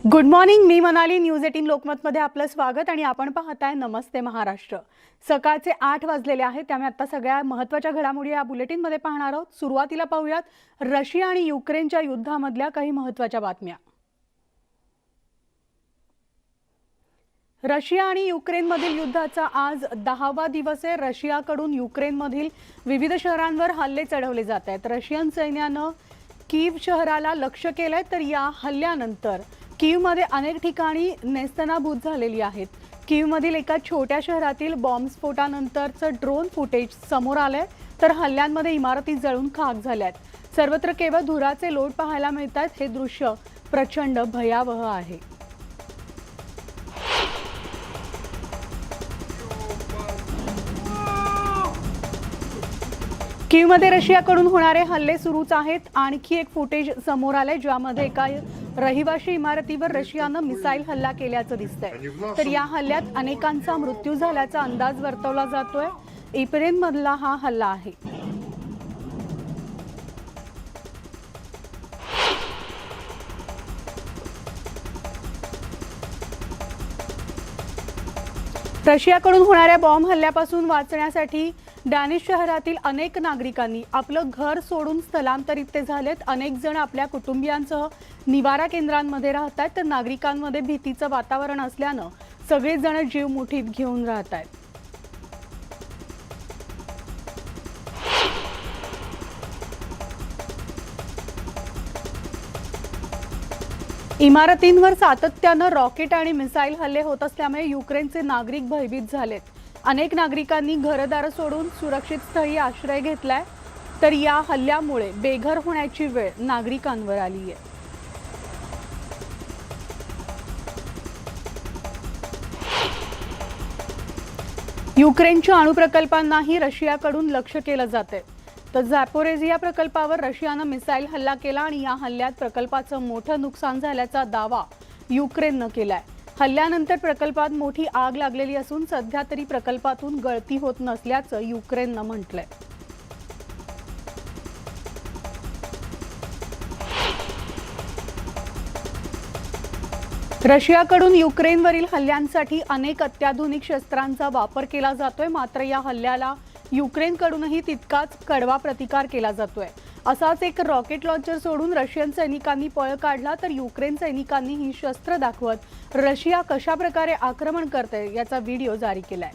Good morning. मी Manali. News 18 लोकमतमध्ये आपलं स्वागत आणि आपण पाहताय नमस्ते महाराष्ट्र. सकाळचे 8 वाजलेले आहेत, त्यामुळे आता सगळ्या महत्त्वाच्या घडामोडी या बुलेटिनमध्ये पाहणार आहोत. सुरुवातीला पाहूयात रशिया आणि युक्रेनच्या युद्धामधल्या काही महत्त्वाच्या बातम्या. रशिया आणि युक्रेनमधील युद्धाचा आज 10वा दिवस आहे. रशियाकडून युक्रेनमधील विविध शहरांवर हल्ले चढवले जात आहेत. रशियन सैन्यानं कीव शहराला लक्ष्य केलंय, तर या हल्ल्यानंतर कीवमध्ये अनेक ठिकाणी नेस्तनाबूत झालेली आहेत. कीवमधील एका छोट्या शहरातील बॉम्बस्फोटानंतरचं ड्रोन फुटेज समोर आलंय, तर हल्ल्यांमध्ये इमारती जळून खाक झाल्यात. सर्वत्र केवळ धुराचे लोट पाहायला मिळतात. हे दृश्य प्रचंड भयावह आहे. कीवमध्ये रशियाकडून होणारे हल्ले सुरूच आहेत. आणखी एक फुटेज समोर आले, ज्यामध्ये एका रहिवाशी इमारतीवर रशियानं मिसाईल हल्ला केल्याचं दिसतंय. तर या हल्ल्यात अनेकांचा मृत्यू झाल्याचा अंदाज वर्तवला जातोय. एप्रिलमधला हा हल्ला आहे. रशियाकडून होणाऱ्या बॉम्ब हल्ल्यापासून वाचण्यासाठी डॅनिश शहरातील अनेक नागरिकांनी आपलं घर सोडून स्थलांतरित झालेत. अनेक जण आपल्या कुटुंबियांसह निवारा केंद्रांमध्ये राहतात, तर नागरिकांमध्ये भीतीचं वातावरण असल्यानं सगळेजण जीव मुठीत घेऊन राहत आहेत. इमारतींवर सातत्यानं रॉकेट आणि मिसाईल हल्ले होत असल्यामुळे युक्रेनचे नागरिक भयभीत झालेत. अनेक नागरिकांनी घरदार सोडून सुरक्षित स्थळी आश्रय घेतलाय, तर या हल्ल्यामुळे बेघर होण्याची वेळ नागरिकांवर आली आहे. युक्रेनच्या अणुप्रकल्पांनाही रशियाकडून लक्ष केलं जाते. तर झॅपोरेझिया प्रकल्पावर रशियानं मिसाईल हल्ला केला आणि या हल्ल्यात प्रकल्पाचं मोठं नुकसान झाल्याचा दावा युक्रेननं केलाय. हल्ल्यानंतर प्रकल्पात मोठी आग लागलेली असून सध्या तरी प्रकल्पातून गळती होत नसल्याचं युक्रेननं म्हटलंय. रशियाकडून युक्रेनवरील हल्ल्यांसाठी अनेक अत्याधुनिक शस्त्रांचा वापर केला जातोय, मात्र या हल्ल्याला युक्रेनकडूनही तितकाच कडवा प्रतिकार केला जातोय. असाच एक रॉकेट लॉन्चर सोडून रशियन सैनिकांनी पळ काढला, तर युक्रेन सैनिकांनी ही शस्त्र दाखवत रशिया कशा प्रकारे आक्रमण करते याचा व्हिडिओ जारी केलाय.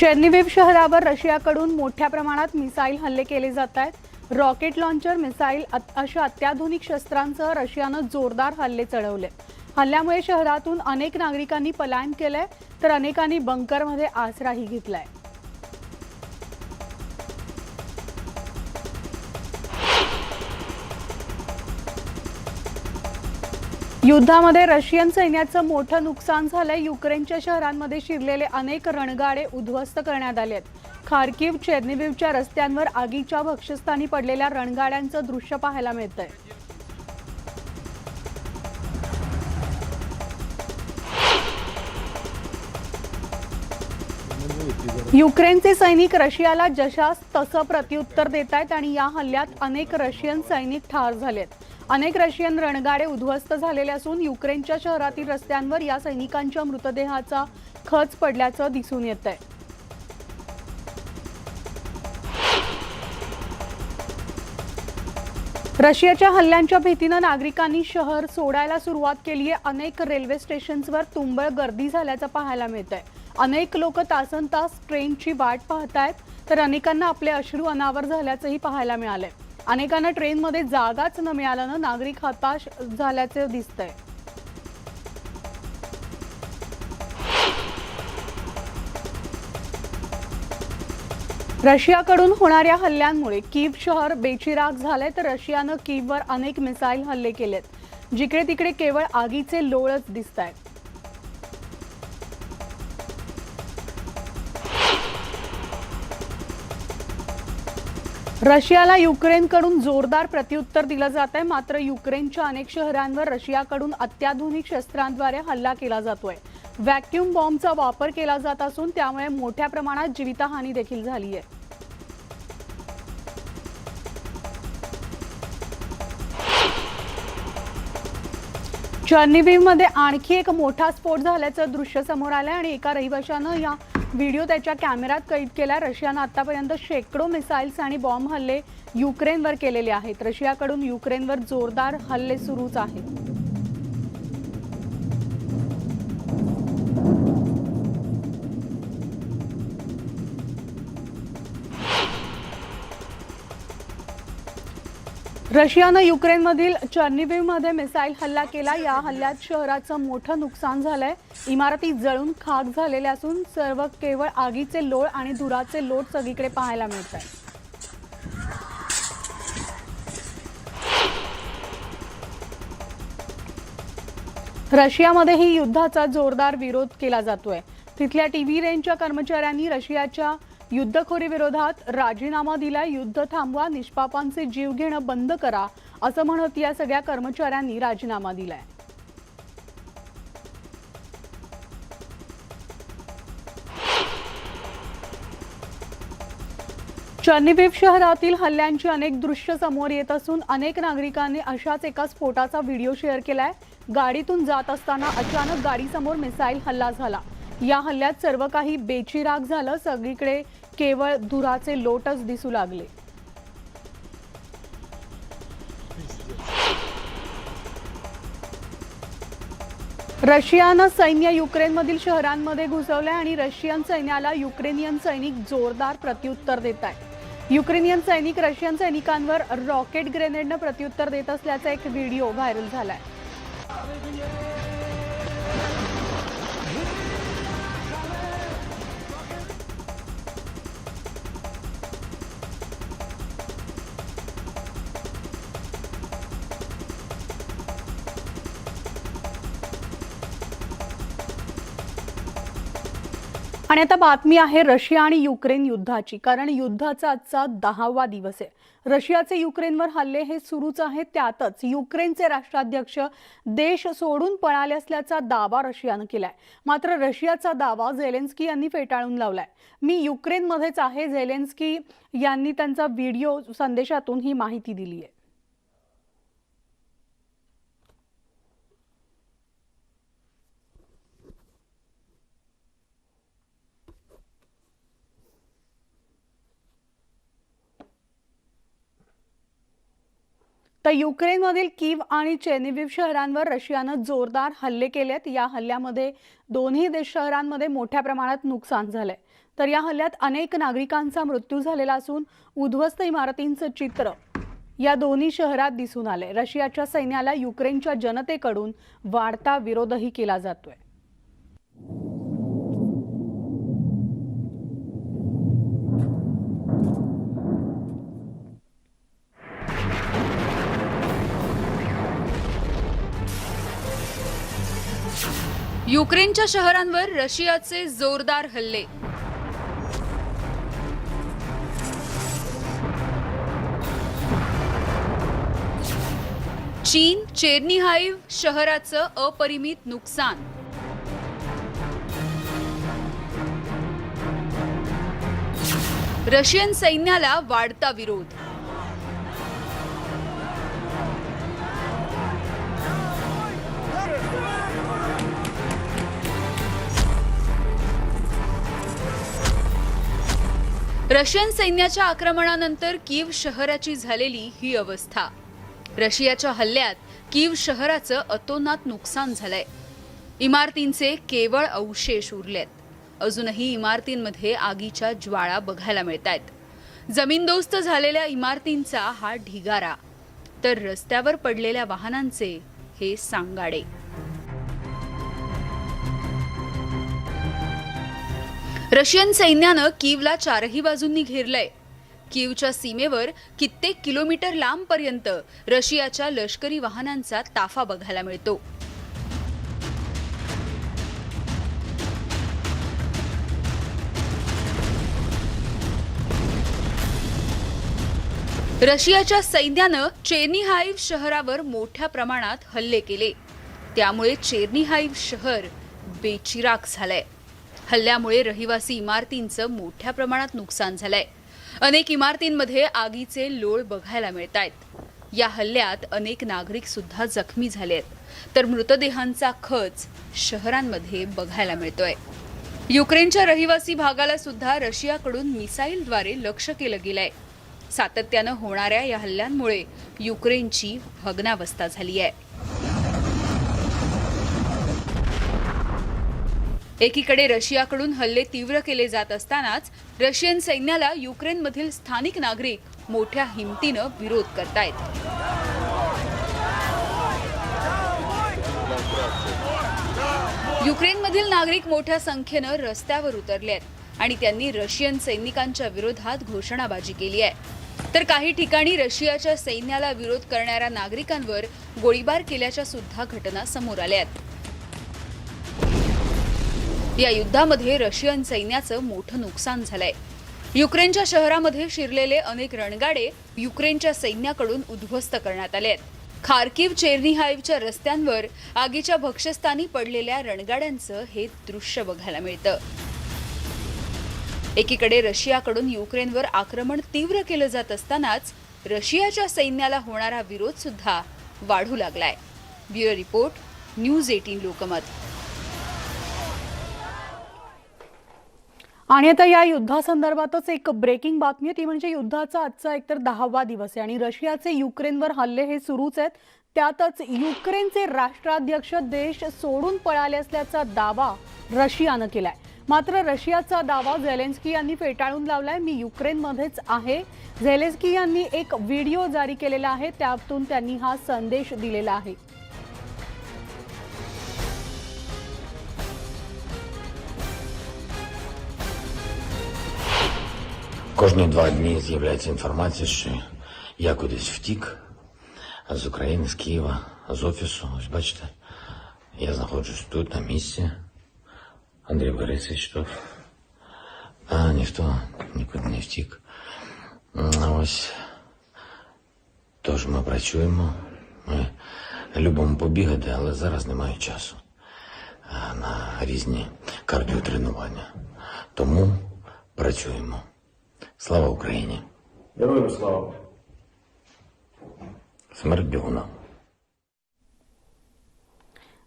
चेर्निव्हिव शहरावर रशियाकडून मोठ्या प्रमाणात मिसाईल हल्ले केले जात आहेत. रॉकेट लॉन्चर, मिसाईल अशा अत्याधुनिक शस्त्रांसह रशियानं जोरदार हल्ले चढवले. हल्ल्यामुळे शहरातून अनेक नागरिकांनी पलायन केलंय, तर अनेकांनी बंकरमध्ये आसराही घेतलाय. युद्धामध्ये रशियन सैन्याचं मोठं नुकसान झालंय. युक्रेनच्या शहरांमध्ये शिरलेले अनेक रणगाडे उद्ध्वस्त करण्यात आले आहेत. खार्किव्ह, चेर्निव्हिवच्या रस्त्यांवर आगीच्या भक्ष्यस्थानी पडलेल्या रणगाड्यांचं दृश्य पाहायला मिळतंय. युक्रेनचे सैनिक रशियाला जशास तसं प्रत्युत्तर देत आहेत आणि या हल्ल्यात अनेक रशियन सैनिक ठार झालेत. अनेक रशियन रणगाडे उद्ध्वस्त झालेले असून युक्रेनच्या शहरातील रस्त्यांवर या सैनिकांच्या मृतदेहाचा खच पडल्याचं दिसून येतंय. रशियाच्या हल्ल्यांच्या भीतीनं नागरिकांनी शहर सोडायला सुरुवात केली आहे. अनेक रेल्वे स्टेशन्सवर तुंबळ गर्दी झाल्याचं पाहायला मिळतंय. अनेक लोक तासनतास ट्रेनची वाट पाहतायत, तर अनेकांना आपले अश्रू अनावर झाल्याचंही पाहायला मिळालंय. अनेकांना ट्रेनमध्ये जागाच न मिळाल्यानं नागरिक हताश झाल्याचे दिसतंय. रशियाकडून होणाऱ्या हल्ल्यांमुळे कीव शहर बेचिराग झाले, तर रशियानं कीववर अनेक मिसाईल हल्ले केलेत. जिकडे तिकडे केवळ आगीचे लोळच दिसतायत. रशियाला युक्रेनकडून जोरदार प्रत्युत्तर दिलं जात आहे, मात्र युक्रेनच्या अनेक शहरांवर रशियाकडून अत्याधुनिक शस्त्रांद्वारे हल्ला केला जातोय. व्हॅक्यूम बॉम्बचा वापर केला जात असून त्यामुळे मोठ्या प्रमाणात जीवितहानी देखील झाली आहे. चर्निव्हिवमध्ये आणखी एक मोठा स्फोट झाल्याचं दृश्य समोर आलंय आणि एका रहिवाशानं या व्हिडिओ त्याच्या कॅमेऱ्यात कैद केला। रशियानं आतापर्यंत शेकडो मिसाईल्स आणि बॉम्ब हल्ले युक्रेनवर केलेले आहेत। रशियाकडून युक्रेनवर जोरदार हल्ले सुरूच आहेत। रशियानं युक्रेनमधील चर्निव्हिवमध्ये मिसाईल हल्ला केला। या हल्ल्यात शहराचं मोठं नुकसान झालंय। इमारती जळून खाक झालेल्या असून सर्व केवळ आगीचे लोळ आणि धुराचे लोट सगळीकडे पाहायला मिळत आहेत। रशियामध्येही युद्धाचा जोरदार विरोध केला जातोय। तिथल्या टीव्ही रेंजच्या कर्मचाऱ्यांनी रशियाच्या युद्धखोरी विरोधात राजीनामा दिलाय। युद्ध थांबवा, निष्पापांचे जीव घेणं बंद करा असं म्हणत या सगळ्या कर्मचाऱ्यांनी राजीनामा दिलाय। चर्निव्हिव शहरातील हल्ल्यांची अनेक दृश्य समोर येत असून अनेक नागरिकांनी अशाच एका स्फोटाचा व्हिडिओ शेअर केलाय। गाडीतून जात असताना अचानक गाडीसमोर मिसाईल हल्ला झाला। या हल्ल्यात सर्व काही बेचिराग झालं। सगळीकडे केवळ धुराचे लोटच दिसू लागले। रशियानं सैन्य युक्रेनमधील शहरांमध्ये घुसवलंय आणि रशियन सैन्याला युक्रेनियन सैनिक जोरदार प्रत्युत्तर देत आहेत। युक्रेनियन सैनिक रशियन सैनिकांवर रॉकेट ग्रेनेडनं प्रत्युत्तर देत असल्याचा एक व्हिडिओ व्हायरल झालाय। आणि आता बातमी आहे रशिया आणि युक्रेन युद्धाची, कारण युद्धाचा आजचा 10वा दिवस आहे। रशियाचे युक्रेनवर हल्ले हे सुरूच आहेत। त्यातच युक्रेनचे राष्ट्राध्यक्ष देश सोडून पळाले असल्याचा दावा रशियानं केलाय। मात्र रशियाचा दावा झेलेन्स्की यांनी फेटाळून लावलाय। मी युक्रेनमध्येच आहे, झेलेन्स्की यांनी त्यांचा व्हिडिओ संदेशातून ही माहिती दिली आहे। तर युक्रेनमधील कीव आणि चेर्निव्हिव शहरांवर रशियानं जोरदार हल्ले केलेत। या हल्ल्यामध्ये दोन्ही शहरांमध्ये मोठ्या प्रमाणात नुकसान झालंय। तर या हल्ल्यात अनेक नागरिकांचा मृत्यू झालेला असून उद्ध्वस्त इमारतींचं चित्र या दोन्ही शहरात दिसून आलंय। रशियाच्या सैन्याला युक्रेनच्या जनतेकडून वाढता विरोधही केला जातोय। युक्रेनच्या शहरांवर रशियाचे जोरदार हल्ले। चीन चेर्निहाइव शहराचं अपरिमित नुकसान। रशियन सैन्याला वाढता विरोध। रशियन सैन्याच्या आक्रमणानंतर कीव शहराची झालेली ही अवस्था। रशियाच्या हल्ल्यात कीव शहराचं अतोनात नुकसान झालंय। इमारतींचे केवळ अवशेष उरलेत। अजूनही इमारतींमध्ये आगीच्या ज्वाळा बघायला मिळतायत। जमीनदोस्त झालेल्या इमारतींचा हा ढिगारा, तर रस्त्यावर पडलेल्या वाहनांचे हे सांगाडे। रशियन सैन्यानं कीवला चारही बाजूंनी घेरलंय। कीवच्या सीमेवर कित्येक किलोमीटर लांबपर्यंत रशियाच्या लष्करी वाहनांचा ताफा बघायला मिळतो। रशियाच्या सैन्यानं चेर्निहाइव शहरावर मोठ्या प्रमाणात हल्ले केले। त्यामुळे चेर्निहाइव शहर बेचिराग झालंय। हल्ल्यामुळे रहिवासी इमारतींचं मोठ्या प्रमाणात नुकसान झालंय। अनेक इमारतींमध्ये आगीचे लोळ बघायला मिळतायत। या हल्ल्यात अनेक नागरिक सुद्धा जखमी झालेत, तर मृतदेहांचा खच शहरांमध्ये बघायला मिळतोय. युक्रेनच्या रहिवासी भागाला सुद्धा रशियाकडून मिसाईलद्वारे लक्ष्य केलं गेलंय. सातत्यानं होणाऱ्या या हल्ल्यांमुळे युक्रेनची भग्नावस्था झाली आहे. एकीकडे रशियाकडून हल्ले तीव्र केले जात असतानाच रशियन सैन्याला युक्रेनमधील स्थानिक नागरिक मोठ्या हिमतीनं विरोध करतायत. युक्रेनमधील नागरिक मोठ्या संख्येनं रस्त्यावर उतरले आहेत आणि त्यांनी रशियन सैनिकांच्या विरोधात घोषणाबाजी केली आहे. तर काही ठिकाणी रशियाच्या सैन्याला विरोध करणाऱ्या नागरिकांवर गोळीबार केल्याच्या सुद्धा घटना समोर आल्या आहेत. या युद्धामध्ये रशियन सैन्याचं मोठं नुकसान झालंय. युक्रेनच्या शहरामध्ये शिरलेले अनेक रणगाडे युक्रेनच्या सैन्याकडून उद्ध्वस्त करण्यात आले आहेत. खार्किव चेर्निहाइव्हच्या रस्त्यांवर आगीच्या भक्ष्यस्थानी पडलेल्या रणगाड्यांचं हे दृश्य बघायला मिळतं. एकीकडे रशियाकडून युक्रेनवर आक्रमण तीव्र केलं जात असतानाच रशियाच्या सैन्याला होणारा विरोध सुद्धा वाढू लागलाय. Bureau report, news 18 Lokmat. आणि आता या युद्धासंदर्भातच एक ब्रेकिंग बातमी आहे, ती म्हणजे युद्धाचा आजचा एकतर 10वा दिवस आहे आणि रशियाचे युक्रेनवर हल्ले हे सुरूच आहेत. त्यातच युक्रेनचे राष्ट्राध्यक्ष देश सोडून पळाले असल्याचा दावा रशियानं केलाय. मात्र रशियाचा दावा झेलेन्स्की यांनी फेटाळून लावलाय. मी युक्रेनमध्येच आहे. झेलेन्स्की यांनी एक व्हिडिओ जारी केलेला आहे, त्यातून त्यांनी हा संदेश दिलेला आहे. Кожні 2 дні з'являється інформація, що я кудись втік з України, з Києва, з офісу. Ось бачите, я знаходжусь тут, на місці. Андрій Борисович тут. Ніхто нікуди не втік. Ось. Тож ми працюємо. Ми любимо побігати, але зараз немає часу на різні кардіотренування. Тому працюємо. Слава Україні! Героям слава! Смерть бігуна!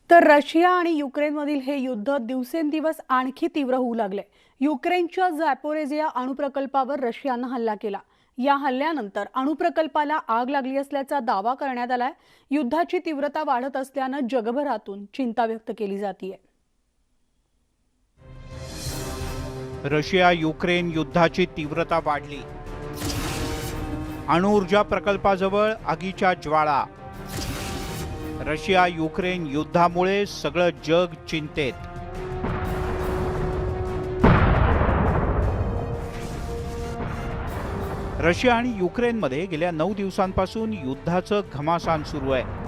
तर रशिया आणि युक्रेनमधील हे युद्ध दिवसेंदिवस आणखी तीव्र होऊ लागले. युक्रेनच्या झॅपोरेझिया अणुप्रकल्पावर रशियानं हल्ला केला. या हल्ल्यानंतर अणुप्रकल्पाला आग लागली असल्याचा दावा करण्यात आलाय. युद्धाची तीव्रता वाढत असल्यानं जगभरातून चिंता व्यक्त केली जाते. रशिया युक्रेन युद्धाची तीव्रता वाढली. अणुऊर्जा प्रकल्पाजवळ आगीच्या ज्वाळा. रशिया युक्रेन युद्धामुळे सगळं जग चिंतेत. रशिया आणि युक्रेनमध्ये गेल्या 9 दिवसांपासून युद्धाचं घमासान सुरू आहे.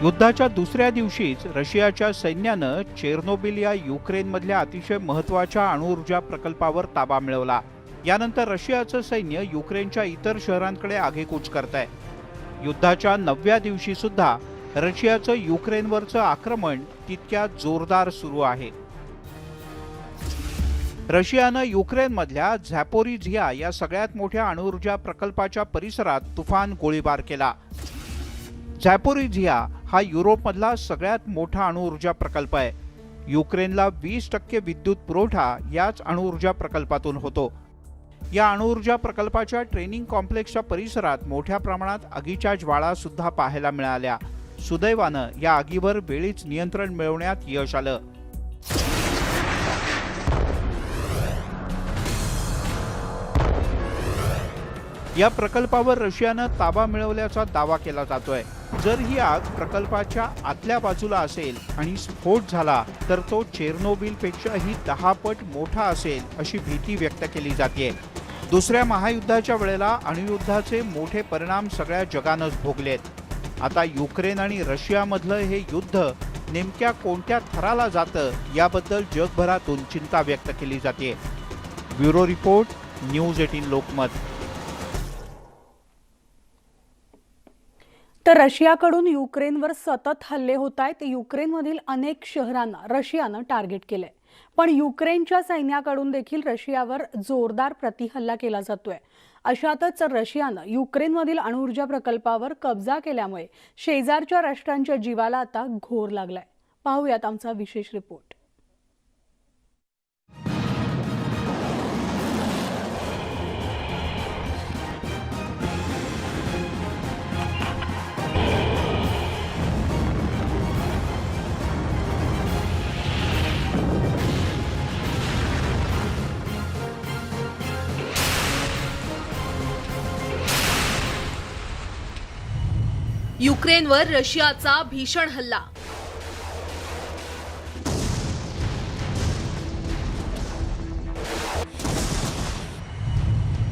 युद्धाच्या दुसऱ्या दिवशीच रशियाच्या सैन्यानं चेर्नोबिल या युक्रेनमधल्या अतिशय महत्त्वाच्या अणुऊर्जा प्रकल्पावर ताबा मिळवला. यानंतर रशियाचं सैन्य युक्रेनच्या इतर शहरांकडे आगेकूच करत आहे. युद्धाच्या 9व्या दिवशी सुद्धा रशियाचं युक्रेनवरचं आक्रमण तितक्यात जोरदार सुरू आहे. रशियानं युक्रेनमधल्या झॅपोरिझिया या सगळ्यात मोठ्या अणुऊर्जा प्रकल्पाच्या परिसरात तुफान गोळीबार केला. झॅपोरिझिया हा युरोपमधला सगळ्यात मोठा अणुऊर्जा प्रकल्प आहे. युक्रेनला 20% विद्युत पुरवठा याच अणुऊर्जा प्रकल्पातून होतो. या अणुऊर्जा प्रकल्पाच्या ट्रेनिंग कॉम्प्लेक्सच्या परिसरात मोठ्या प्रमाणात आगीच्या ज्वाळा सुद्धा पाहायला मिळाल्या. सुदैवानं या आगीवर वेळीच नियंत्रण मिळवण्यात यश आलं. या प्रकल्पावर रशियानं ताबा मिळवल्याचा दावा केला जातोय. जर ही आग प्रकल्पाच्या आतल्या बाजूला असेल आणि स्फोट झाला तर तो चेर्नोबिलपेक्षाही 10 पट मोठा असेल अशी भीती व्यक्त केली जाते. दुसऱ्या महायुद्धाच्या वेळेला अणुयुद्धाचे मोठे परिणाम सगळ्या जगानंच भोगलेत. आता युक्रेन आणि रशियामधलं हे युद्ध नेमक्या कोणत्या थराला जातं याबद्दल जगभरातून चिंता व्यक्त केली जाते. Bureau report, news 18 Lokmat. तर रशियाकडून युक्रेनवर सतत हल्ले होत आहेत. युक्रेनमधील अनेक शहरांना रशियानं टार्गेट केलंय. पण युक्रेनच्या सैन्याकडून देखील रशियावर जोरदार प्रतिहल्ला केला जातोय. अशातच रशियानं युक्रेनमधील अणुऊर्जा प्रकल्पावर कब्जा केल्यामुळे शेजारच्या राष्ट्रांच्या जीवाला आता घोर लागलाय. पाहूयात आमचा विशेष रिपोर्ट. युक्रेनवर रशियाचा भीषण हल्ला.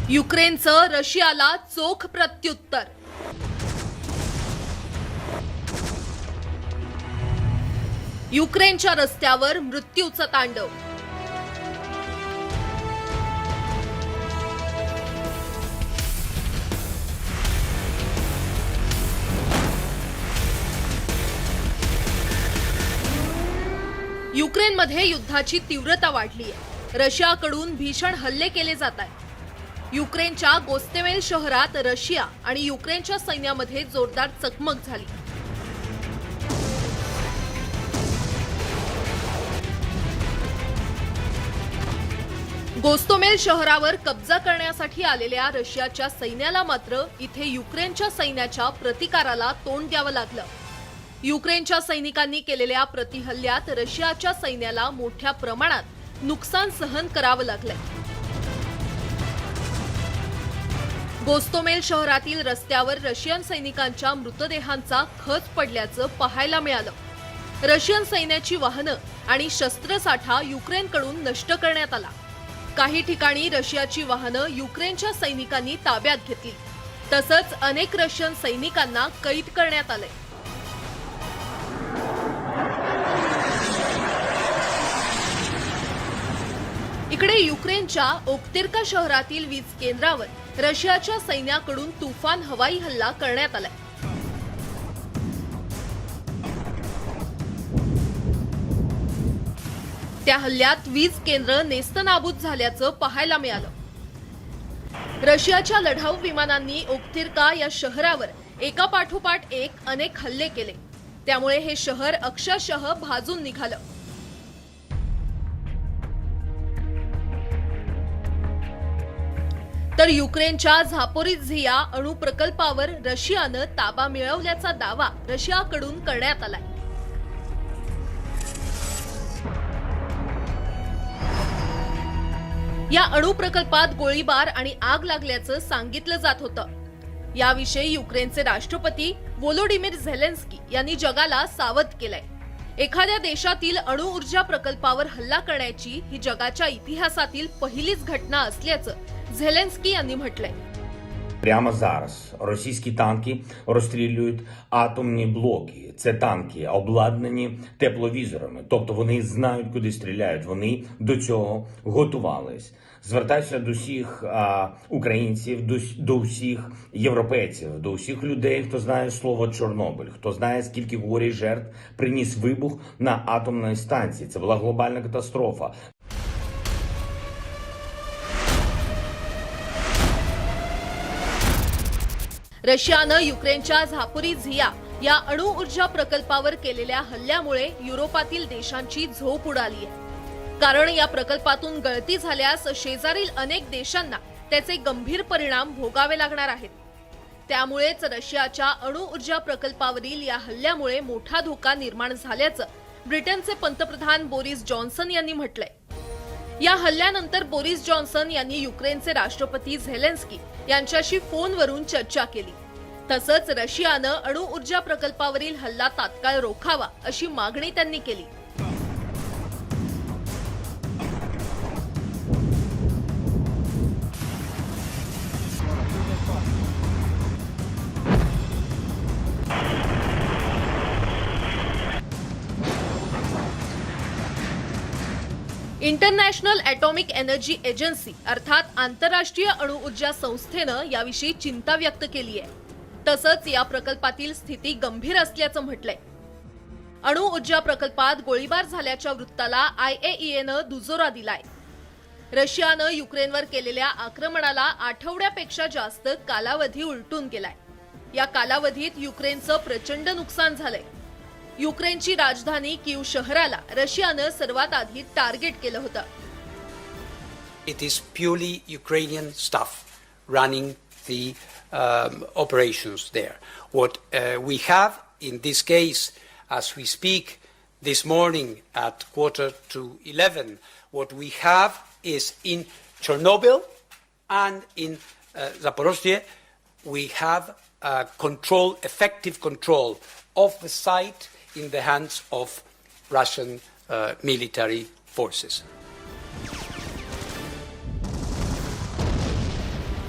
युक्रेनचं रशियाला चोख प्रत्युत्तर. युक्रेनच्या रस्त्यावर मृत्यूचं तांडव. युक्रेनमध्ये युद्धाची तीव्रता वाढली आहे. रशियाकडून भीषण हल्ले केले जात आहेत. युक्रेनच्या गोस्तेमेल शहरात रशिया आणि युक्रेनच्या सैन्यामध्ये जोरदार चकमक झाली. गोस्तेमेल शहरावर कब्जा करण्यासाठी आलेल्या रशियाच्या सैन्याला मात्र इथे युक्रेनच्या सैन्याच्या प्रतिकाराला तोंड द्यावं लागलं. युक्रेनच्या सैनिकांनी केलेल्या प्रतिहल्ल्यात रशियाच्या सैन्याला मोठ्या प्रमाणात नुकसान सहन करावं लागलंय. गोस्तेमेल शहरातील रस्त्यावर रशियन सैनिकांच्या मृतदेहांचा खच पडल्याचं पाहायला मिळालं. रशियन सैन्याची वाहनं आणि शस्त्रसाठा युक्रेनकडून नष्ट करण्यात आला. काही ठिकाणी रशियाची वाहनं युक्रेनच्या सैनिकांनी ताब्यात घेतली. तसंच अनेक रशियन सैनिकांना कैद करण्यात आले. इकडे युक्रेनच्या ओक्तिर्का शहरातील वीज केंद्रावर रशियाच्या सैन्याकडून तुफान हवाई हल्ला करण्यात आलाय. त्या हल्ल्यात वीज केंद्र नेस्तनाबूत झाल्याचं पाहायला मिळालं. रशियाच्या लढाऊ विमानांनी ओक्तिर्का या शहरावर एकापाठोपाठ एक अनेक हल्ले केले. त्यामुळे हे शहर अक्षरशः भाजून निघालं. तर युक्रेनच्या झापोरिझिया अणु प्रकल्पावर रशियानं ताबा मिळवल्याचा दावा रशियाकडून करण्यात आलाय. या अणु प्रकल्पात गोळीबार आणि आग लागल्याचं सांगितलं जात होतं. याविषयी युक्रेनचे राष्ट्रपती व्होलोडिमीर झेलेन्स्की यांनी जगाला सावध केलंय. एखाद्या देशातील अणुऊर्जा प्रकल्पावर हल्ला करण्याची ही जगाच्या इतिहासातील पहिलीच घटना असल्याचं झेलेन्स्की यांनी म्हटलंय. Прямо зараз російські танки розстрілюють атомні блоки. Це танки обладнані тепловізорами, тобто вони знають, куди стріляють. Вони до цього готувались. Звертаюся до всіх українців, до всіх європейців, до всіх людей, хто знає слово Чорнобиль, хто знає, скільки горя і жертв приніс вибух на атомній станції. Це була глобальна катастрофа. रशियानं युक्रेनच्या झापोरिझिया या अणुऊर्जा प्रकल्पावर केलेल्या हल्ल्यामुळे युरोपातील देशांची झोप उडाली आहे. कारण या प्रकल्पातून गळती झाल्यास शेजारील अनेक देशांना त्याचे गंभीर परिणाम भोगावे लागणार आहेत. त्यामुळेच रशियाच्या अणुऊर्जा प्रकल्पावरील या हल्ल्यामुळे मोठा धोका निर्माण झाल्याचं ब्रिटनचे पंतप्रधान बोरिस जॉन्सन यांनी म्हटलंय. या हल्ल्यानंतर बोरिस जॉन्सन यांनी युक्रेनचे राष्ट्रपती झेलेन्स्की यांच्याशी फोनवरून चर्चा केली. तसंच रशियानं अणुऊर्जा प्रकल्पावरील हल्ला तात्काळ रोखावा अशी मागणी त्यांनी केली. इंटरनॅशनल ॲटॉमिक एनर्जी एजन्सी अर्थात आंतरराष्ट्रीय अणुऊर्जा संस्थेनं याविषयी चिंता व्यक्त केली आहे. तसंच या प्रकल्पातील स्थिती गंभीर असल्याचं म्हटलंय. अणुऊर्जा प्रकल्पात गोळीबार झाल्याच्या वृत्ताला IAEAनं दुजोरा दिलाय. रशियानं युक्रेनवर केलेल्या आक्रमणाला आठवड्यापेक्षा जास्त कालावधी उलटून गेलाय. या कालावधीत युक्रेनचं प्रचंड नुकसान झालंय. युक्रेनची राजधानी कीव शहराला रशियानं सर्वात आधी टार्गेट केलं होतं. It is purely Ukrainian stuff running the operations there. What we have in this case, as we speak this morning at 10:45, what we have is in Chernobyl and in Zaporozhye, we have effective control of the site in the hands of Russian military forces.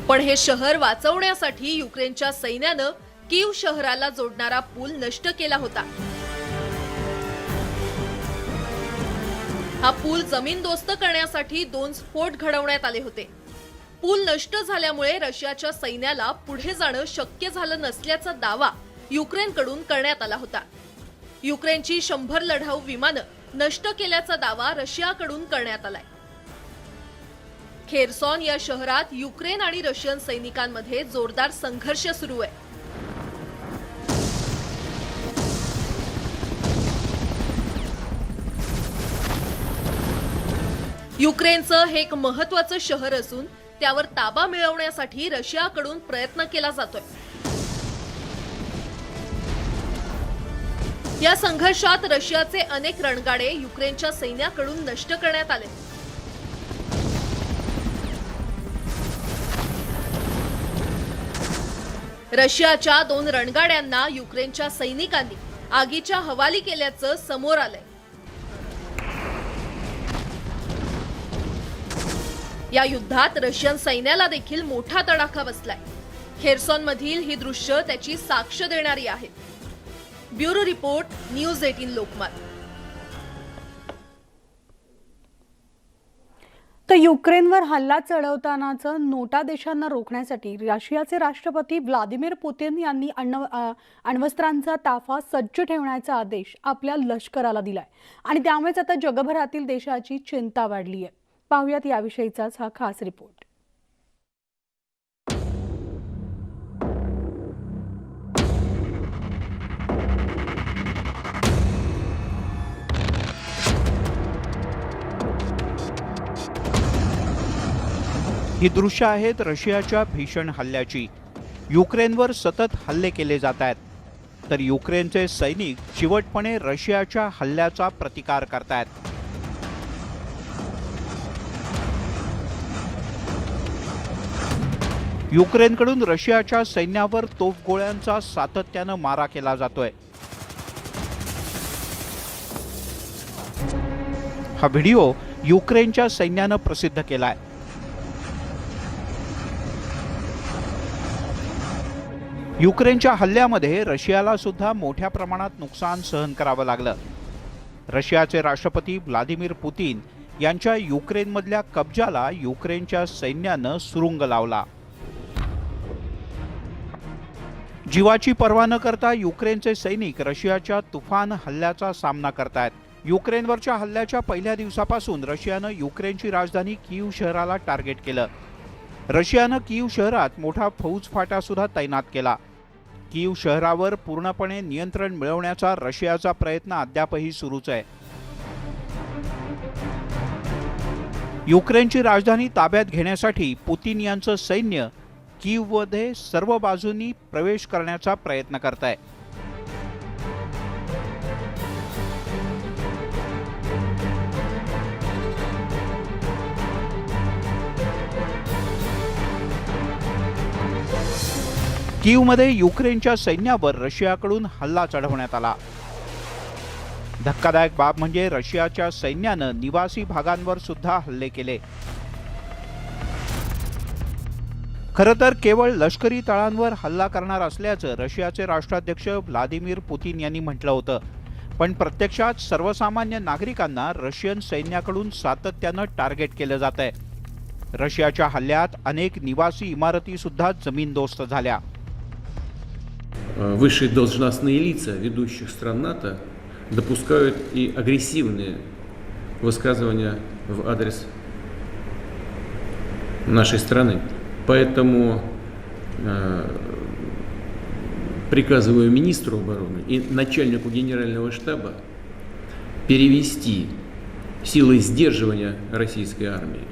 पण हे शहर वाचवण्यासाठी युक्रेनच्या सैन्यानं कीव शहराला जोडणारा पूल नष्ट केला होता. हा पूल जमीनदोस्त करण्यासाठी 2 स्फोट घडवण्यात आले होते. पूल नष्ट झाल्यामुळे रशियाच्या सैन्याला पुढे जाणं शक्य झालं नसल्याचा दावा युक्रेनकडून करण्यात आला होता. युक्रेनची 100 लढाऊ विमानं नष्ट केल्याचा दावा रशियाकडून करण्यात आलाय. खेरसॉन या शहरात युक्रेन आणि रशियन सैनिकांमध्ये जोरदार संघर्ष सुरू आहे. युक्रेनचं हे एक महत्त्वाचं शहर असून त्यावर ताबा मिळवण्यासाठी रशियाकडून प्रयत्न केला जातोय. या संघर्षात रशियाचे अनेक रणगाडे युक्रेनच्या सैन्याकडून नष्ट करण्यात आले. रशियाच्या 2 रणगाड्यांना युक्रेनच्या सैनिकांनी आगीच्या हवाली केल्याचं समोर आलंय. या युद्धात रशियन सैन्याला देखील मोठा तडाखा बसलाय. खेरसॉन मधील ही दृश्य त्याची साक्ष देणारी आहेत. Bureau report, news 18 Lokmat. तर युक्रेनवर हल्ला चढवतानाचं नोटा देशांना रोखण्यासाठी रशियाचे राष्ट्रपती व्लादिमीर पुतिन यांनी अण्वस्त्रांचा ताफा सज्ज ठेवण्याचा आदेश आपल्या लष्कराला दिलाय आणि त्यामुळेच आता जगभरातील देशाची चिंता वाढली आहे. पाहुयात याविषयीचाच हा खास रिपोर्ट. ही दृश्य आहेत रशियाच्या भीषण हल्ल्याची. युक्रेनवर सतत हल्ले केले जात आहेत, तर युक्रेनचे सैनिक चिवटपणे रशियाच्या हल्ल्याचा प्रतिकार करतायत. युक्रेनकडून रशियाच्या सैन्यावर तोफगोळ्यांचा सातत्यानं मारा केला जातोय. हा व्हिडिओ युक्रेनच्या सैन्यानं प्रसिद्ध केलाय. युक्रेनच्या हल्ल्यामध्ये रशियाला सुद्धा मोठ्या प्रमाणात नुकसान सहन करावं लागलं. रशियाचे राष्ट्रपती व्लादिमीर पुतिन यांच्या युक्रेनमधल्या कब्जाला युक्रेनच्या सैन्यानं सुरुंग लावला. जीवाची पर्वा न करता युक्रेनचे सैनिक रशियाच्या तुफान हल्ल्याचा सामना करतायत. युक्रेनवरच्या हल्ल्याच्या पहिल्या दिवसापासून रशियानं युक्रेनची राजधानी कीव शहराला टार्गेट केलं. रशियानं कीव शहरात मोठा फौजफाटा सुद्धा तैनात केला. कीव शहरावर पूर्णपणे नियंत्रण मिळवण्याचा रशियाचा प्रयत्न अद्यापही सुरूच आहे. युक्रेनची राजधानी ताब्यात घेण्यासाठी पुतिन यांचं सैन्य कीवमध्ये सर्व बाजूंनी प्रवेश करण्याचा प्रयत्न करत आहे. कीवमध्ये युक्रेनच्या सैन्यावर रशियाकडून हल्ला चढवण्यात आला. धक्कादायक बाब म्हणजे रशियाच्या सैन्यानं निवासी भागांवर सुद्धा हल्ले केले. खरं तर केवळ लष्करी तळांवर हल्ला करणार असल्याचं रशियाचे राष्ट्राध्यक्ष व्लादिमीर पुतिन यांनी म्हटलं होतं, पण प्रत्यक्षात सर्वसामान्य नागरिकांना रशियन सैन्याकडून सातत्यानं टार्गेट केलं जात आहे. रशियाच्या हल्ल्यात अनेक निवासी इमारती सुद्धा जमीनदोस्त झाल्या. Высшие должностные лица ведущих стран НАТО допускают и агрессивные высказывания в адрес нашей страны. Поэтому приказываю министру обороны и начальнику генерального штаба перевести силы сдерживания российской армии.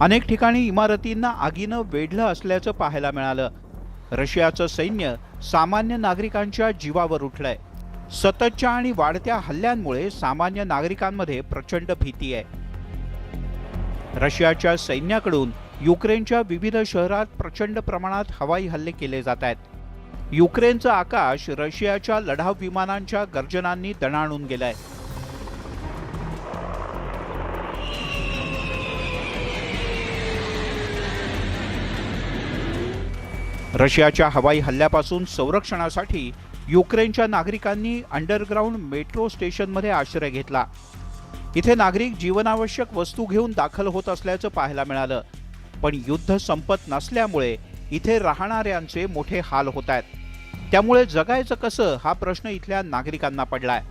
अनेक ठिकाणी इमारतींना आगीनं वेढलं असल्याचं पाहायला मिळालं. रशियाचं सैन्य सामान्य नागरिकांच्या जीवावर उठलंय. सततच्या आणि वाढत्या हल्ल्यांमुळे सामान्य नागरिकांमध्ये प्रचंड भीती आहे. रशियाच्या सैन्याकडून युक्रेनच्या विविध शहरात प्रचंड प्रमाणात हवाई हल्ले केले जात आहेत. युक्रेनचं आकाश रशियाच्या लढाऊ विमानांच्या गर्जनांनी दणाणून गेलंय. रशियाच्या हवाई हल्ल्यापासून संरक्षणासाठी युक्रेनच्या नागरिकांनी अंडरग्राऊंड मेट्रो स्टेशनमध्ये आश्रय घेतला. इथे नागरिक जीवनावश्यक वस्तू घेऊन दाखल होत असल्याचं पाहायला मिळालं. पण युद्ध संपत नसल्यामुळे इथे राहणाऱ्यांचे मोठे हाल होत आहेत. त्यामुळे जगायचं कसं हा प्रश्न इथल्या नागरिकांना पडलाय.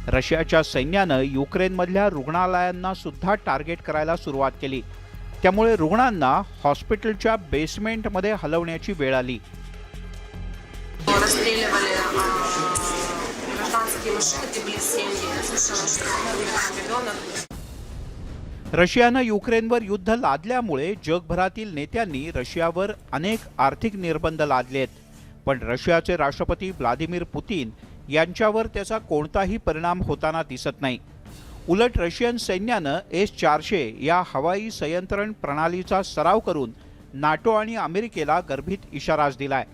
रशियाच्या सैन्यानं युक्रेनमधल्या रुग्णालयांना सुद्धा टार्गेट करायला सुरुवात केली. त्यामुळे रुग्णांना हॉस्पिटलच्या बेसमेंटमध्ये हलवण्याची वेळ आली. Расстреливали гражданские машины, где были семьи. Я слышала, что ребенок. रशियानं युक्रेनवर युद्ध लादल्यामुळे जगभरातील नेत्यांनी रशियावर अनेक आर्थिक निर्बंध लादलेत. पण रशियाचे राष्ट्रपती व्लादिमीर पुतीन यांच्यावर त्याचा कोणताही परिणाम होताना दिसत नाही. उलट रशियन सैन्यानं S-400 या हवाई संयंत्रण प्रणालीचा सराव करून नाटो आणि अमेरिकेला गर्भित इशाराच दिलाय.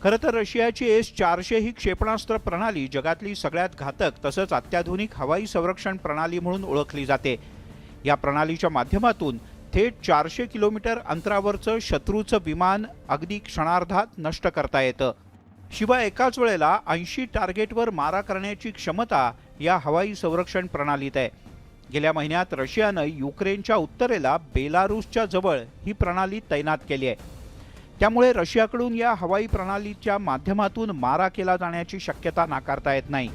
खरं तर रशियाची S-400 ही क्षेपणास्त्र प्रणाली जगातली सगळ्यात घातक तसंच अत्याधुनिक हवाई संरक्षण प्रणाली म्हणून ओळखली जाते. या प्रणालीच्या माध्यमातून थेट 400 किलोमीटर अंतरावरचं शत्रूचं विमान अगदी क्षणार्धात नष्ट करता येतं. शिवाय एकाच वेळेला 80 टार्गेटवर मारा करण्याची क्षमता या हवाई संरक्षण प्रणालीत आहे. गेल्या महिन्यात रशियानं युक्रेनच्या उत्तरेला बेलारूसच्या जवळ ही प्रणाली तैनात केली आहे. त्यामुळे रशियाकडून या हवाई प्रणालीच्या माध्यमातून मारा केला जाण्याची शक्यता नाकारता येत नाही.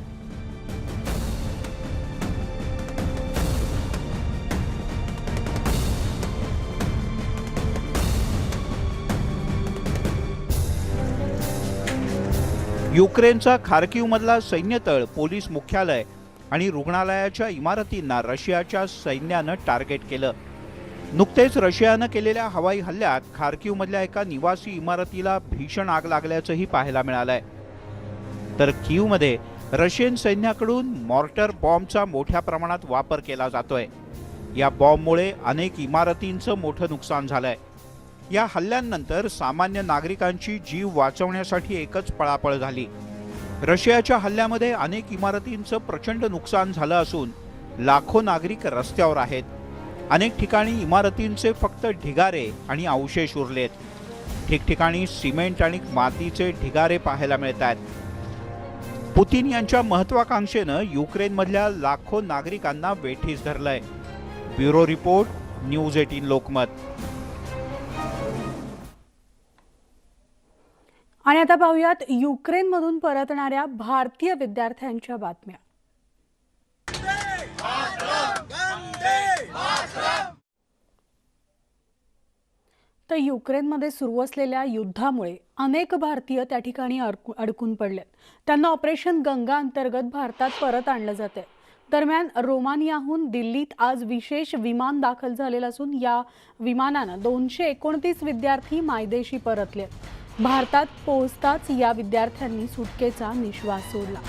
युक्रेनचा खार्किव्हमधला सैन्यतळ, पोलीस मुख्यालय आणि रुग्णालयाच्या इमारतींना रशियाच्या सैन्यानं टार्गेट केलं. नुकतेच रशियानं केलेल्या हवाई हल्ल्यात खार्किव्हमधल्या एका निवासी इमारतीला भीषण आग लागल्याचंही पाहायला मिळालंय. तर कीव्हमध्ये रशियन सैन्याकडून मॉर्टर बॉम्बचा मोठ्या प्रमाणात वापर केला जातोय. या बॉम्बमुळे अनेक इमारतींचं मोठं नुकसान झालंय. या हल्ल्यांनंतर सामान्य नागरिकांची जीव वाचवण्यासाठी एकच पळापळ झाली. रशियाच्या हल्ल्यामध्ये अनेक इमारतींचं प्रचंड नुकसान झालं असून लाखो नागरिक रस्त्यावर आहेत. अनेक ठिकाणी इमारतींचे फक्त ढिगारे आणि अवशेष उरलेत. ठिकठिकाणी सिमेंट आणि मातीचे ढिगारे पाहायला मिळत आहेत. पुतीन यांच्या महत्वाकांक्षेनं युक्रेनमधल्या लाखो नागरिकांना वेठीस धरलंय. Bureau report, news 18 Lokmat. आणि आता पाहूयात युक्रेनमधून परतणाऱ्या भारतीय विद्यार्थ्यांच्या बातम्या. तर युक्रेनमध्ये सुरू असलेल्या युद्धामुळे अनेक भारतीय त्या ठिकाणी अडकून पडलेत. त्यांना ऑपरेशन गंगा अंतर्गत भारतात परत आणलं जाते. दरम्यान रोमानियाहून दिल्लीत आज विशेष विमान दाखल झालेलं असून या विमानानं 229 विद्यार्थी मायदेशी परतले. भारतात पोहोचताच या विद्यार्थ्यांनी सुटकेचा निश्वास सोडला.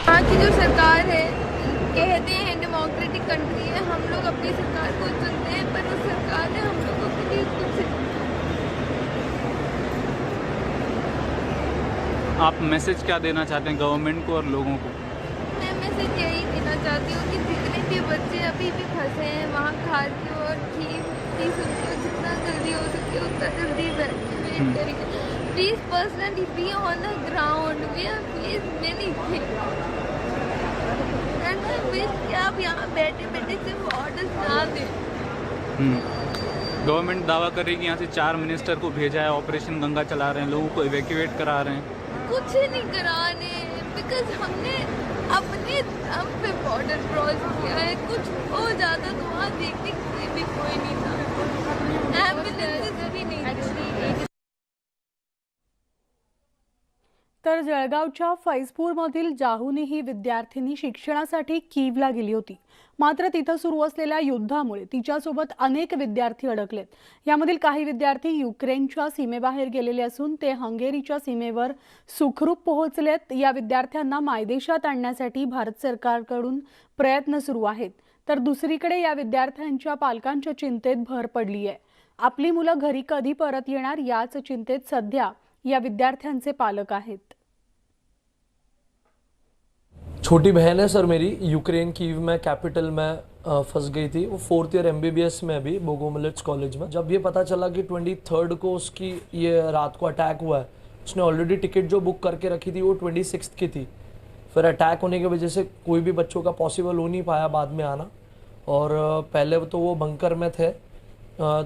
यहाँ की जो सरकार है, कहते हैं डेमोक्रेटिक कंट्री है, हम लोग अपनी सरकार को चुनते हैं, पर उस सरकार ने हम लोगों के लिए कुछ। आप मैसेज क्या देना चाहते हैं गवर्नमेंट को और लोगों को? मैं मैसेज यही देना चाहती हूँ कि जितने भी बच्चे अभी भी फंसे हैं वहाँ खार्किव और कीव, प्लीज़ उनको जितना जल्दी हो सके उतना जल्दी वेट करेंगे. Please personally be on the ground. We are face many things and I wish कि आप यहाँ बैठे बैठे सिर्फ ऑर्डर्स ना दें. गवर्नमेंट दावा कर रही है कि यहाँ से 4 मिनिस्टर को भेजा है, ऑपरेशन गंगा चला रहे हैं, लोगों को इवैक्यूएट करा रहे हैं। कुछ नहीं कराने, बिकॉज हमने अपने दम पे बॉर्डर क्रॉस किया है। कुछ हो जाता तो वहाँ देखने के लिए भी कोई नहीं था, एम्बुलेंसेस भी नहीं थी। तर जळगावच्या फैजपूरमधील जाहुनी ही विद्यार्थिनी शिक्षणासाठी कीवला गेली होती. मात्र तिथं सुरू असलेल्या युद्धामुळे तिच्यासोबत अनेक विद्यार्थी अडकलेत. यामधील काही विद्यार्थी युक्रेनच्या सीमेबाहेर गेलेले असून ते हंगेरीच्या सीमेवर सुखरूप पोहोचलेत. या विद्यार्थ्यांना मायदेशात आणण्यासाठी भारत सरकारकडून प्रयत्न सुरू आहेत. तर दुसरीकडे या विद्यार्थ्यांच्या पालकांच्या चिंतेत भर पडली आहे. आपली मुलं घरी कधी परत येणार याच चिंतेत सध्या या विद्यार्थ्यांचे पालक आहेत. छोटी बहन है सर मेरी, यूक्रेन कीव में कैपिटल में फंस गई थी. वो 4th ईयर MBBS में अभी बोगोमिलिट्स कॉलेज में. जब ये पता चला कि 23rd को उसकी ये रात को अटैक हुआ है, उसने ऑलरेडी टिकट जो बुक करके रखी थी वो 26th की थी. फिर अटैक होने की वजह से कोई भी बच्चों का पॉसिबल हो नहीं पाया बाद में आना. और पहले तो वो बंकर में थे,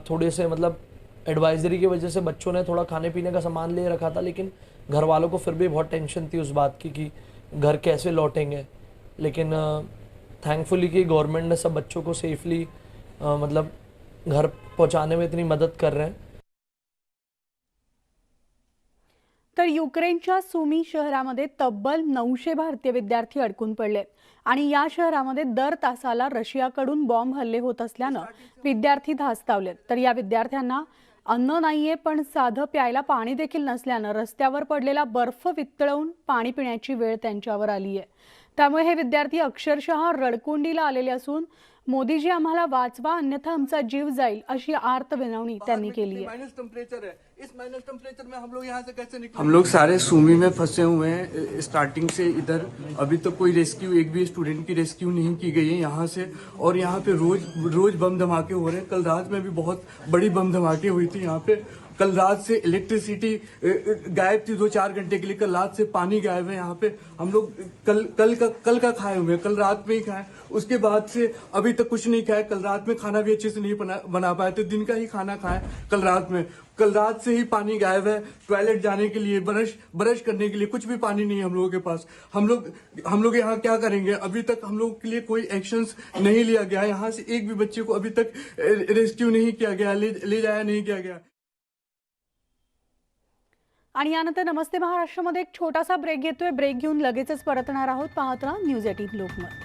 थोड़े से मतलब एडवाइजरी की वजह से बच्चों ने थोड़ा खाने पीने का सामान ले रखा था, लेकिन घर वालों को फिर भी बहुत टेंशन थी उस बात की कि घर कैसे लौटेंगे. लेकिन थैंकफुली कि गवर्नमेंट ने सब बच्चों को सेफली मतलब घर पहुंचाने में इतनी मदद कर रहे हैं. तर युक्रेनच्या सुमी शहरामध्ये तब्बल 900 भारतीय विद्यार्थी अडकून पडले आणि या शहरामध्ये दर तासाला रशियाकडून बॉम्ब हल्ले होत असल्यानं विद्यार्थी धास्तावलेत. तर या विद्यार्थ्यांना अन्न नाहीये, पण साधं प्यायला पाणी देखील नसल्यानं रस्त्यावर पडलेला बर्फ वितळवून पाणी पिण्याची वेळ त्यांच्यावर आली आहे. त्यामुळे हे विद्यार्थी अक्षरशः रडकुंडीला आलेले असून मोदीजी आम्हाला वाचवा अन्यथा आमचा जीव जाईल अशी आर्त विनवणी त्यांनी केली आहे. माइनस टेम्परेचर है, इस माइनस टेम्परेचर में हम लोग यहाँ से कैसे निकलें? हम लोग सारे सूमी में फंसे हुए हैं स्टार्टिंग से इधर. अभी तक कोई रेस्क्यू, एक भी स्टूडेंट की रेस्क्यू नहीं की गई है यहाँ से. और यहाँ पे रोज बम धमाके हो रहे हैं. कल रात में भी बहुत बड़ी बम धमाके हुई थी यहाँ पे. कल रात से इलेक्ट्रिसिटी गायब थी 2-4 घंटे के लिए. कल रात से पानी गायब है यहाँ पे. हम लोग कल का खाए हुए हैं, कल रात में ही खाए. उसके बाद से अभी तक कुछ नहीं खाया. कल रात में खाना भी अच्छे से नहीं बना पाए थे, दिन का ही खाना खाया कल रात में. कल रात से ही पानी गायब है. टॉयलेट जाने के लिए, ब्रश करने के लिए कुछ भी पानी नहीं है हम लोगों के पास. हम लोग यहाँ क्या करेंगे? अभी तक हम लोगों के लिए कोई एक्शंस नहीं लिया गया. यहाँ से एक भी बच्चे को अभी तक रेस्क्यू नहीं किया गया, ले जाया नहीं किया गया. आणि यानंतर नमस्ते महाराष्ट्रामध्ये एक छोटासा ब्रेक घेतोय. ब्रेक घेऊन लगेचच परतणार आहोत. पाहत राहा न्यूज 18 लोकमत.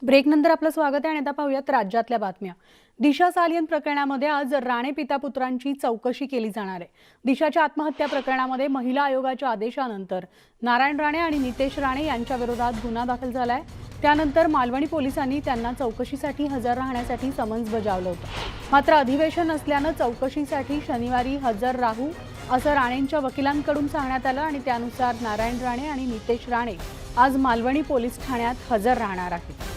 ब्रेकनंतर आपलं स्वागत आहे आणि आता पाहूयात राज्यातल्या बातम्या. दिशा सालियन प्रकरणामध्ये आज राणे पिता पुत्रांची चौकशी केली जाणार आहे. दिशाच्या आत्महत्या प्रकरणामध्ये महिला आयोगाच्या आदेशानंतर नारायण राणे आणि नितेश राणे यांच्या विरोधात गुन्हा दाखल झाला आहे. त्यानंतर मालवणी पोलिसांनी त्यांना चौकशीसाठी हजर राहण्यासाठी समन्स बजावलं होतं. मात्र अधिवेशन असल्यानं चौकशीसाठी शनिवारी हजर राहू असं राणेंच्या वकिलांकडून सांगण्यात आलं आणि त्यानुसार नारायण राणे आणि नितेश राणे आज मालवणी पोलीस ठाण्यात हजर राहणार आहेत.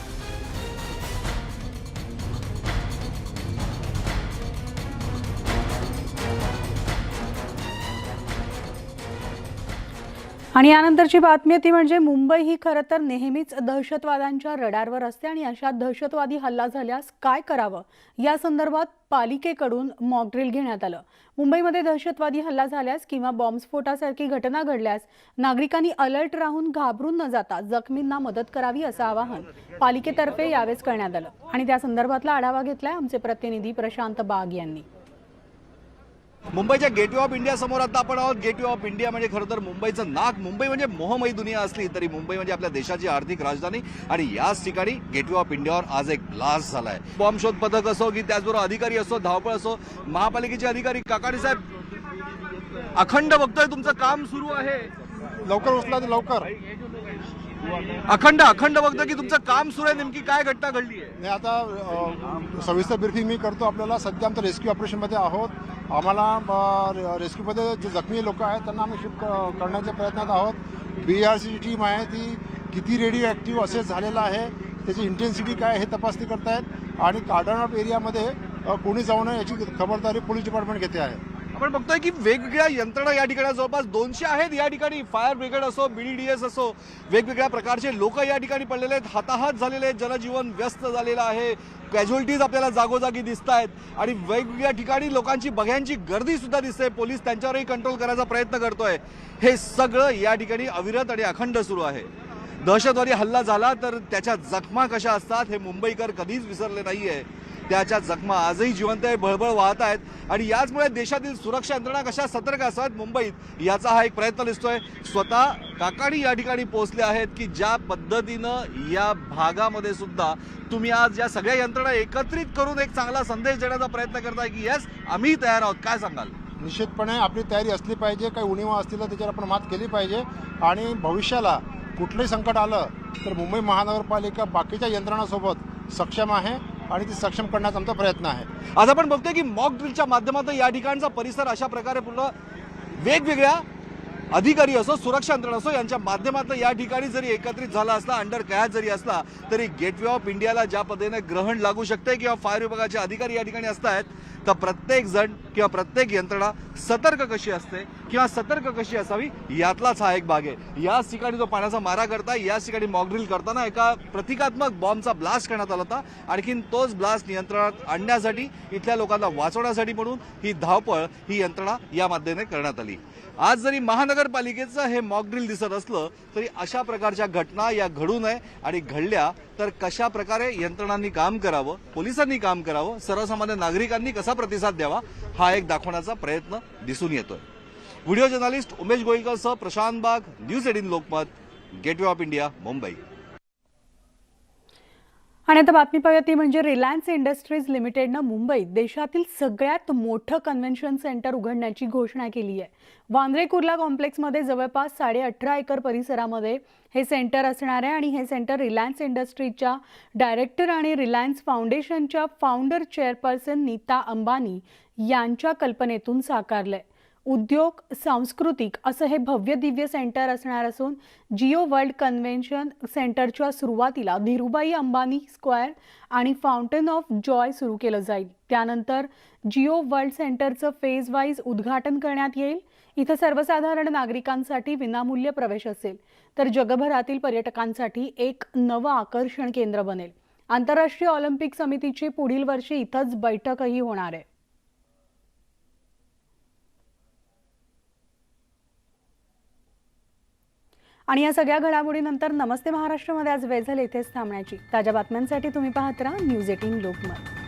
आणि यानंतरची बातमी ती म्हणजे मुंबई ही खरं तर नेहमीच दहशतवाद्यांच्या रडारवर असते आणि अशा दहशतवादी हल्ला झाल्यास काय करावं या संदर्भात पालिकेकडून मॉक ड्रिल घेण्यात आलं. मुंबईमध्ये दहशतवादी हल्ला झाल्यास किंवा बॉम्बस्फोटासारखी घटना घडल्यास नागरिकांनी अलर्ट राहून घाबरून न जाता जखमींना मदत करावी असं आवाहन पालिकेतर्फे यावेळेस करण्यात आलं आणि त्या संदर्भातला आढावा घेतलाय आमचे प्रतिनिधी प्रशांत बाग यांनी. मुंबईच्या गेटवे ऑफ इंडिया समोर आता आपण आहोत. गेटवे ऑफ इंडिया म्हणजे खरं तर मुंबईचं नाक. मुंबई म्हणजे मोहमयी दुनिया असली तरी मुंबई म्हणजे आपल्या देशाची आर्थिक राजधानी आणि याच ठिकाणी गेटवे ऑफ इंडियावर आज एक ब्लास्ट झालाय. बॉम्ब शोध पथक असो की त्याचबरोबर अधिकारी असो, धावपळ असो, महापालिकेचे अधिकारी. काकाणी साहेब, अखंड बघतोय तुमचं काम सुरू आहे, लवकर उचला तर लवकर. अखंड बघतोय की तुमचं काम सुरू आहे. नेमकी काय घटना घडली आहे? नाही, आता सविस्तर ब्रीफिंग मी करतो आपल्याला. सध्या आमचं रेस्क्यू ऑपरेशनमध्ये आहोत. आम्हाला रेस्क्यूमध्ये जे जखमी लोक आहेत त्यांना आम्ही शिफ्ट करण्याच्या प्रयत्नात आहोत. BRCची टीम आहे, ती किती रेडिओ ॲक्टिव्ह असेच झालेला आहे, त्याची इंटेन्सिटी काय हे तपासणी करतायत. आणि कार्डन ऑफ एरियामध्ये कोणी जाऊ नये याची खबरदारी पोलीस डिपार्टमेंट घेते आहे. आपण बघतोय की वेगवेगळ्या यंत्रणा या ठिकाणी जवळपास 200 आहेत या ठिकाणी. फायर ब्रिगेड असो, BDDS असो, वेगवेगळ्या प्रकारचे लोक या ठिकाणी पडलेले आहेत, हाताहात झालेले आहेत, जनजीवन व्यस्त झालेलं आहे, कॅज्युअलिटीज आपल्याला जागोजागी दिसत आहेत आणि वेगवेगळ्या ठिकाणी लोकांची बघ्यांची गर्दी सुद्धा दिसते. पोलीस त्यांच्यावरही कंट्रोल करायचा प्रयत्न करतोय. हे सगळं या ठिकाणी अविरत आणि अखंड सुरू आहे. दहशतवादी हल्ला झाला तर त्याच्या जखमा कशा असतात हे मुंबईकर कधीच विसरले नाहीये. त्याच्या जखमा आजही जिवंत आहे, बळबळ वाहत आहेत आणि याचमुळे देशातील सुरक्षा यंत्रणा कशा सतर्क असतात मुंबईत याचा हा एक प्रयत्न दिसतोय. स्वतः काकाणी या ठिकाणी पोहोचले आहेत की ज्या पद्धतीनं या भागामध्ये सुद्धा तुम्ही आज या सगळ्या यंत्रणा एकत्रित करून एक चांगला संदेश देण्याचा प्रयत्न करताय की येस आम्ही तयार आहोत. काय सांगाल? निश्चितपणे आपली तयारी असली पाहिजे. काही उणिवा असतील तर त्याच्यावर आपण मात केली पाहिजे आणि भविष्याला कुठलंही संकट आलं तर मुंबई महानगरपालिका बाकीच्या यंत्रणांसोबत सक्षम आहे आणि ती सक्षम करण्याचा आमचा प्रयत्न आहे. आज आपण बघतोय की मॉक ड्रिलच्या माध्यमातून या ठिकाणचा परिसर अशा प्रकारे पूर्ण वेगवेगळ्या अधिकारी असो, सुरक्षा यंत्रणा असो यांच्या माध्यमातून या ठिकाणी जरी एकत्रित झाला असला, अंडर कॅच जरी असला तरी गेटवे ऑफ इंडियाला ज्या पद्धतीने ग्रहण लागू शकते किंवा फायर विभागाचे अधिकारी या ठिकाणी असतात तर प्रत्येक जण किंवा प्रत्येक यंत्रणा सतर्क कशी असते किंवा सतर्क कशी असावी यातलाच हा एक भाग आहे. याच ठिकाणी जो पाण्याचा मारा करता, याच ठिकाणी मॉक ड्रिल करताना एका प्रतिकात्मक बॉम्बचा ब्लास्ट करण्यात आला होता. आणखीन तोच ब्लास्ट नियंत्रणात आणण्यासाठी, इथल्या लोकांना वाचवण्यासाठी म्हणून ही धावपळ ही यंत्रणा या माध्यमाने करण्यात आली. आज जरी महानगरपालिकेचं हे मॉक ड्रिल दिसत असलं तरी अशा प्रकारच्या घटना या घडू नये आणि घडल्या तर कशा प्रकारे यंत्रणांनी काम करावं, पोलिसांनी काम करावं, सर्वसामान्य नागरिकांनी कसा प्रतिसाद द्यावा हा एक दाखवण्याचा प्रयत्न दिसून येतोय. व्हिडिओ जर्नलिस्ट उमेश गोईलकरसह प्रशांत बाग, news 18 Lokmat, gateway of India, Mumbai. आणि आता बातमी पाहूया ती म्हणजे रिलायन्स इंडस्ट्रीज लिमिटेडनं मुंबईत देशातील सगळ्यात मोठं कन्व्हेन्शन सेंटर उघडण्याची घोषणा केली आहे. वांद्रे कुर्ला कॉम्प्लेक्समध्ये जवळपास 18.5 एकर परिसरामध्ये हे सेंटर असणार आहे आणि हे सेंटर रिलायन्स इंडस्ट्रीजच्या डायरेक्टर आणि रिलायन्स फाउंडेशनच्या फाउंडर चेअरपर्सन नीता अंबानी यांच्या कल्पनेतून साकारलंय. उद्योग, सांस्कृतिक असं हे भव्य दिव्य सेंटर असणार असून जिओ वर्ल्ड कन्व्हेन्शन सेंटरच्या सुरुवातीला धीरूभाई अंबानी स्क्वेअर आणि फाउंटन ऑफ जॉय सुरू केलं जाईल. त्यानंतर जिओ वर्ल्ड सेंटरचं फेज वाईज उद्घाटन करण्यात येईल. इथं सर्वसाधारण नागरिकांसाठी विनामूल्य प्रवेश असेल तर जगभरातील पर्यटकांसाठी एक नवं आकर्षण केंद्र बनेल. आंतरराष्ट्रीय ऑलिम्पिक समितीची पुढील वर्षी इथंच बैठकही होणार आहे. आणि या सगळ्या घडामोडीनंतर नमस्ते महाराष्ट्रामध्ये आज वेळ झाली इथेच थांबण्याची. ताज्या बातम्यांसाठी तुम्ही पाहत राहा न्यूज 18 लोकमत.